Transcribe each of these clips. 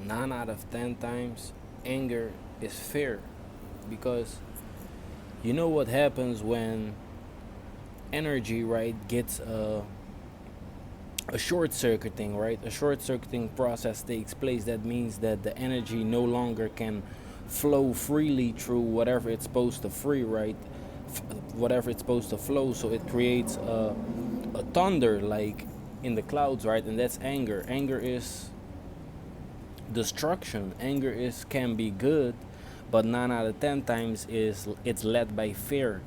9 out of 10 times anger is fear, because you know what happens when energy, right, gets a short circuiting, right? A short circuiting process takes place. That means that the energy no longer can flow freely through whatever it's supposed to free, right? Whatever it's supposed to flow. So it creates a thunder, like in the clouds, right? And that's anger. Anger is destruction. Anger is can be good, but 9 out of 10 times is it's led by fear,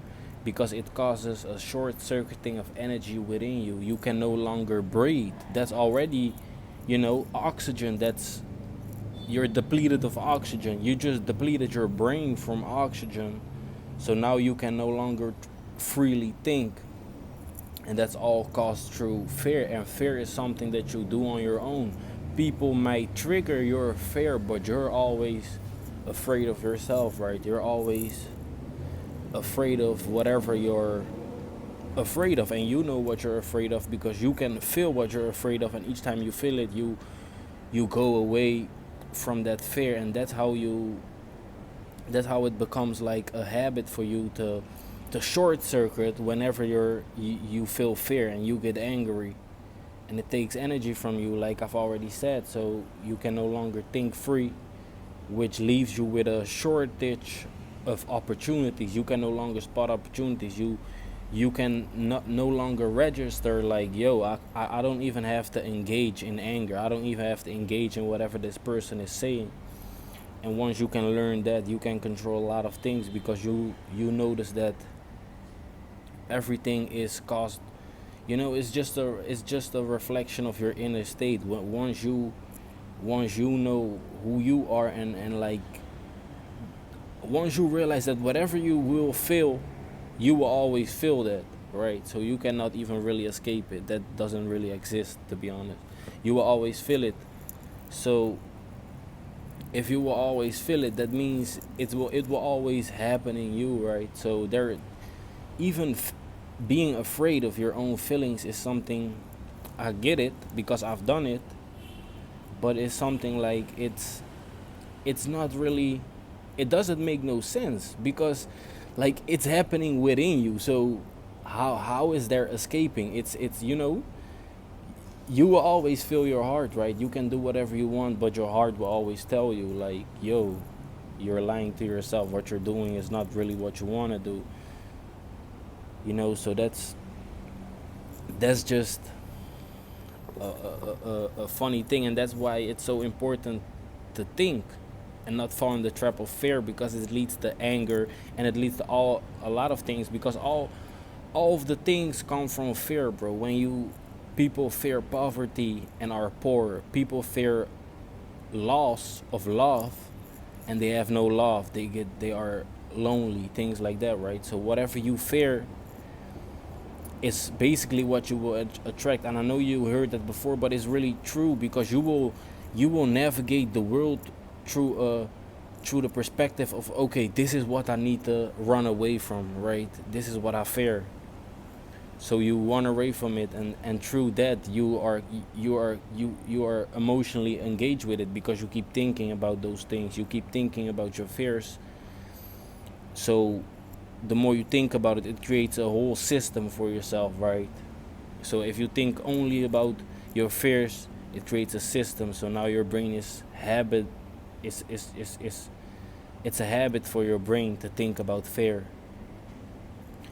because it causes a short circuiting of energy within you. You can no longer breathe. That's already, oxygen. That's You're depleted of oxygen. You just depleted your brain from oxygen, so now you can no longer freely think, and that's all caused through fear. And fear is something that you do on your own. People might trigger your fear, but you're always afraid of yourself, right? You're always afraid of whatever you're afraid of, and you know what you're afraid of because you can feel what you're afraid of, and each time you feel it, you go away from that fear. And that's how it becomes like a habit for you to short circuit whenever you feel fear and you get angry, and it takes energy from you, like I've already said. So you can no longer think free, which leaves you with a shortage of opportunities. You can no longer spot opportunities. You can no longer register like, yo, I don't even have to engage in anger. I don't even have to engage in whatever this person is saying. And once you can learn that, you can control a lot of things, because you notice that everything is caused, it's just a reflection of your inner state. Once you know who you are, and like once you realize that whatever you will feel, you will always feel that, right? So you cannot even really escape it. That doesn't really exist, to be honest. You will always feel it. So if you will always feel it, that means it will always happen in you, right? So there, even being afraid of your own feelings is something. I get it because I've done it, but it's something like it's not really, it doesn't make no sense, because like it's happening within you. So how is there escaping? It's you will always feel your heart, right? You can do whatever you want, but your heart will always tell you like, yo, you're lying to yourself. What you're doing is not really what you want to do. So that's just a funny thing, and that's why it's so important to think and not fall in the trap of fear, because it leads to anger, and it leads to a lot of things, because all of the things come from fear, bro. People fear poverty and are poor. People fear loss of love, and they have no love. They are lonely, things like that, right? So whatever you fear is basically what you will attract. And I know you heard that before, but it's really true, because you will navigate the world through the perspective of, okay, this is what I need to run away from, right? This is what I fear. So you run away from it, and through that you are emotionally engaged with it, because you keep thinking about those things. You keep thinking about your fears. So the more you think about it, it creates a whole system for yourself, right? So if you think only about your fears, it creates a system. So now your brain is habit is it's a habit for your brain to think about fear.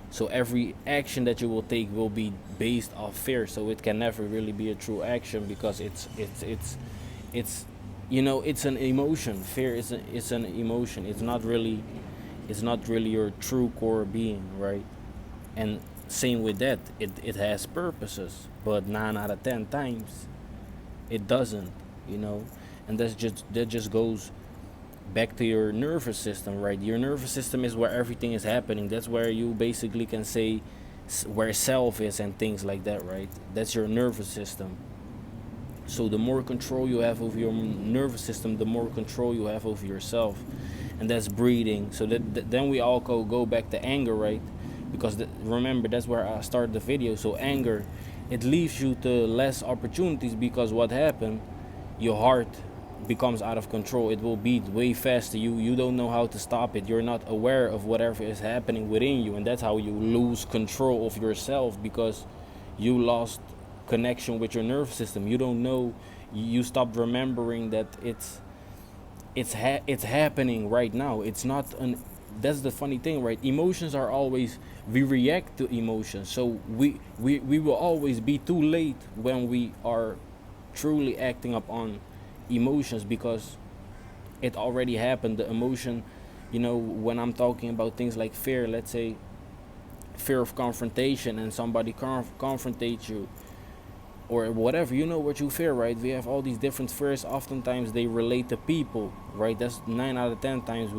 So every action that you will take will be based off fear. So it can never really be a true action, because it's it's an emotion. Fear is an emotion. It's not really your true core being, right? And same with that, it has purposes, but 9 out of 10 times it doesn't, you know. And that just goes back to your nervous system, right? Your nervous system is where everything is happening. That's where you basically can say where self is and things like that, right? That's your nervous system. So the more control you have over your nervous system, the more control you have over yourself, and that's breathing. So then we all go back to anger, right? Because remember, that's where I started the video. So anger, it leaves you to less opportunities, because what happened, your heart becomes out of control. It will beat way faster. You don't know how to stop it. You're not aware of whatever is happening within you, and that's how you lose control of yourself, because you lost connection with your nervous system. You don't know. You stopped remembering that it's happening right now. It's not an That's the funny thing, right? Emotions are always, we react to emotions, so we will always be too late when we are truly acting upon emotions, because it already happened. The emotion, when I'm talking about things like fear, let's say fear of confrontation, and somebody confrontates you or whatever, what you fear, right? We have all these different fears. Oftentimes they relate to people, right? That's 9 out of 10 times.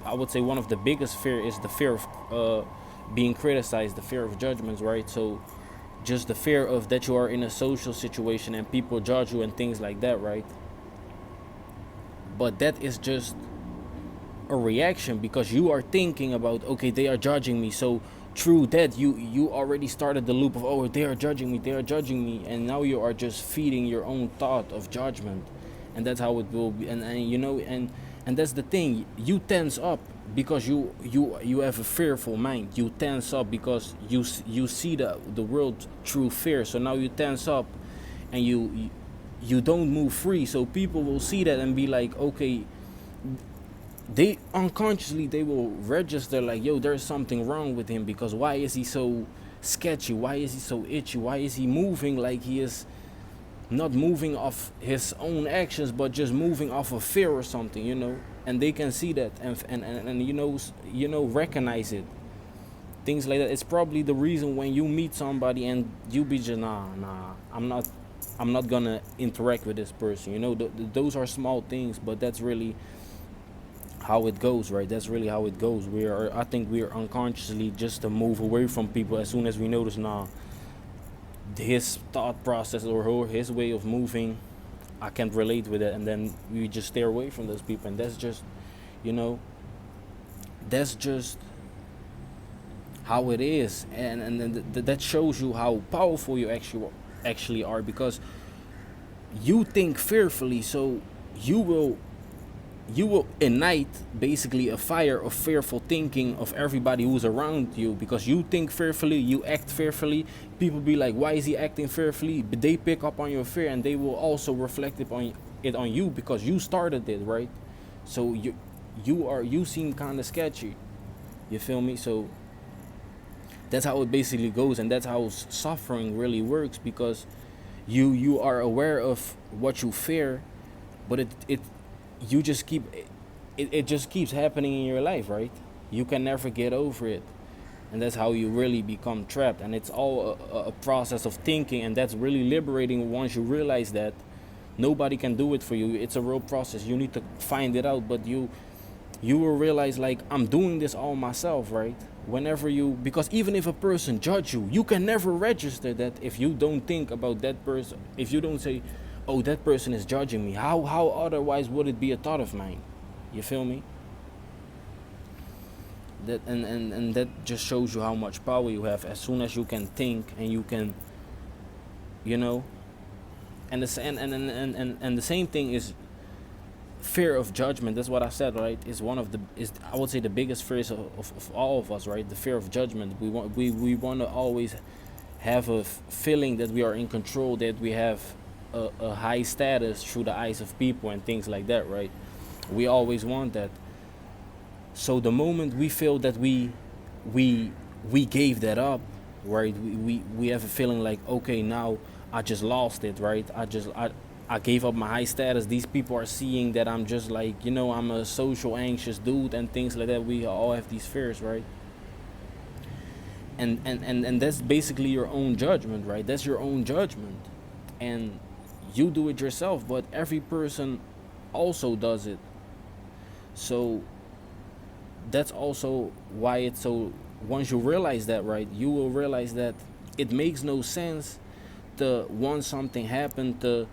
I would say one of the biggest fear is the fear of being criticized, the fear of judgments, right? So just the fear of that you are in a social situation and people judge you and things like that, right? But that is just a reaction, because you are thinking about, okay, they are judging me. So through that, you already started the loop of, oh, they are judging me, and now you are just feeding your own thought of judgment. And that's how it will be. And that's the thing. You tense up because you have a fearful mind. You tense up because you see the world through fear. So now you tense up, and you don't move free. So people will see that and be like, okay, they unconsciously, they will register like, yo, there's something wrong with him, because why is he so sketchy? Why is he so itchy? Why is he moving like he is not moving off his own actions, but just moving off of fear or something? And they can see that and recognize it. Things like that. It's probably the reason when you meet somebody and you be just, nah, I'm not gonna interact with this person. Those are small things, but that's really how it goes, right? That's really how it goes. I think we are unconsciously just to move away from people as soon as we notice, nah, his thought process or his way of moving, I can't relate with it, and then we just stay away from those people. And that's just, that's just how it is. And that shows you how powerful you actually are, because you think fearfully, so you will ignite basically a fire of fearful thinking of everybody who's around you, because you think fearfully, you act fearfully. People be like, why is he acting fearfully? But they pick up on your fear, and they will also reflect it on you, because you started it, right? So you seem kind of sketchy, you feel me? So that's how it basically goes, and that's how suffering really works, because you are aware of what you fear, but it just keeps happening in your life, right? You can never get over it, and that's how you really become trapped. And it's all a process of thinking, and that's really liberating once you realize that nobody can do it for you. It's a real process. You need to find it out, but you will realize, like, I'm doing this all myself, right? Because even if a person judge you, you can never register that if you don't think about that person. If you don't say, oh, that person is judging me, how otherwise would it be a thought of mine? You feel me? That and that just shows you how much power you have as soon as you can think, and you can, and the same thing is fear of judgment. That's what I said, right? Is I would say the biggest fears of all of us, right? The fear of judgment. We want to always have a feeling that we are in control, that we have a high status through the eyes of people and things like that, right? We always want that. So the moment we feel that we gave that up, right? We have a feeling like, okay, now I just lost it, right? I gave up my high status. These people are seeing that I'm just like, I'm a social anxious dude and things like that. We all have these fears, right? And that's basically your own judgment, right? That's your own judgment. And you do it yourself, but every person also does it. So that's also why it's so, once you realize that, right, you will realize that it makes no sense to want something happen to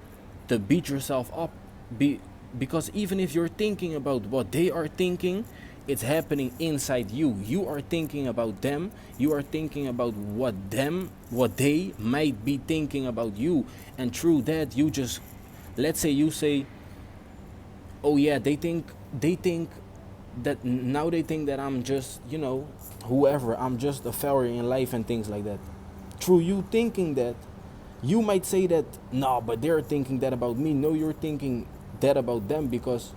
beat yourself up, because even if you're thinking about what they are thinking, it's happening inside you. You are thinking about them. You are thinking about what they might be thinking about you. And through that, you just, let's say you say, oh yeah, they think that now they think that I'm just, whoever, I'm just a failure in life and things like that. Through you thinking that, you might say that, no, but they're thinking that about me. No, you're thinking that about them because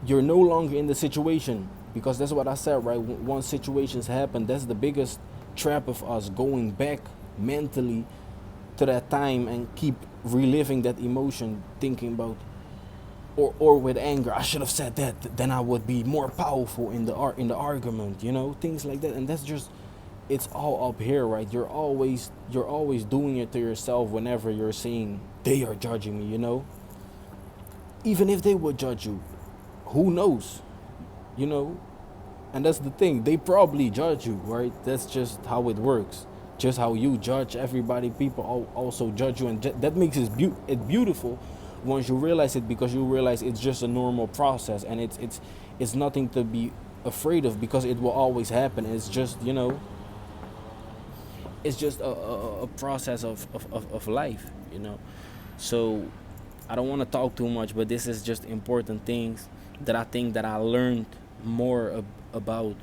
you're no longer in the situation. Because that's what I said, right? Once situations happen, that's the biggest trap of us, going back mentally to that time and keep reliving that emotion, thinking about, or with anger, I should have said that, then I would be more powerful in the argument, things like that. And that's just, it's all up here, right? You're always doing it to yourself whenever you're saying they are judging me, even if they would judge you, who knows, you know and that's the thing, they probably judge you, right? That's just how it works. Just how you judge everybody, people also judge you, and that makes it beautiful once you realize it, because you realize it's just a normal process, and it's nothing to be afraid of, because it will always happen. It's just, it's just a process of life, so I don't want to talk too much, but this is just important things that I think that I learned more about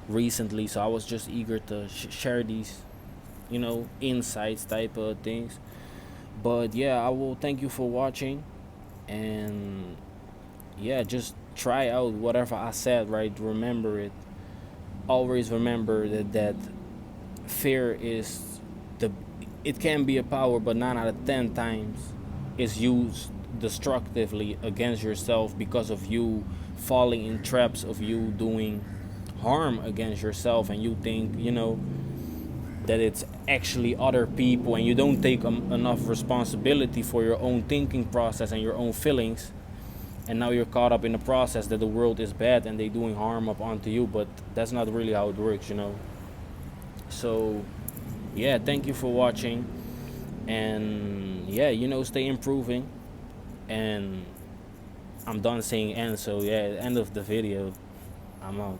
recently. So I was just eager to share these, insights type of things. But yeah, I will thank you for watching, and yeah, just try out whatever I said, right? Remember it. Always remember that fear is the it can be a power, but 9 out of 10 times is used destructively against yourself, because of you falling in traps of you doing harm against yourself, and you think, that it's actually other people, and you don't take enough responsibility for your own thinking process and your own feelings, and now you're caught up in the process that the world is bad and they doing harm up onto you. But that's not really how it works. So yeah, thank you for watching, and yeah, stay improving. And I'm done saying end, so yeah, end of the video, I'm out.